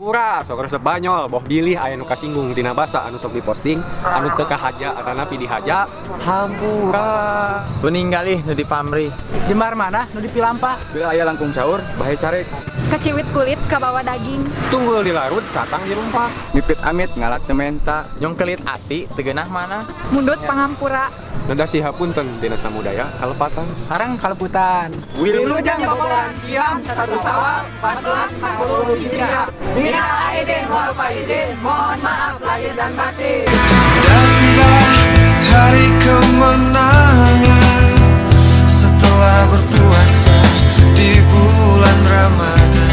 Pura sok resep banyol boh dilih aya nu kasinggung tina basa anu sok diposting anu teu kahaja atana pi dihaja hampura Bening galih nu di pamri. Jembar mana nu di Pilampa. Bila aya langkung sahur bahe carek. Keciwit kulit kabawa daging. tunggul dilarut katang dirumpak Mipit amit ngalak teu menta. Nyong kelit ati teu geunah mana. Mundut pangampura. nada sihapunten dina samudaya kalepatan Sarang kaleputan. Wilujeng Boboran Siam 1 Sawal 1440 Hijriah. Minal aidin wal faizin, mohon maaf lahir dan batin. Sudah tiba hari kemenangan setelah berpuasa di bulan Ramadan.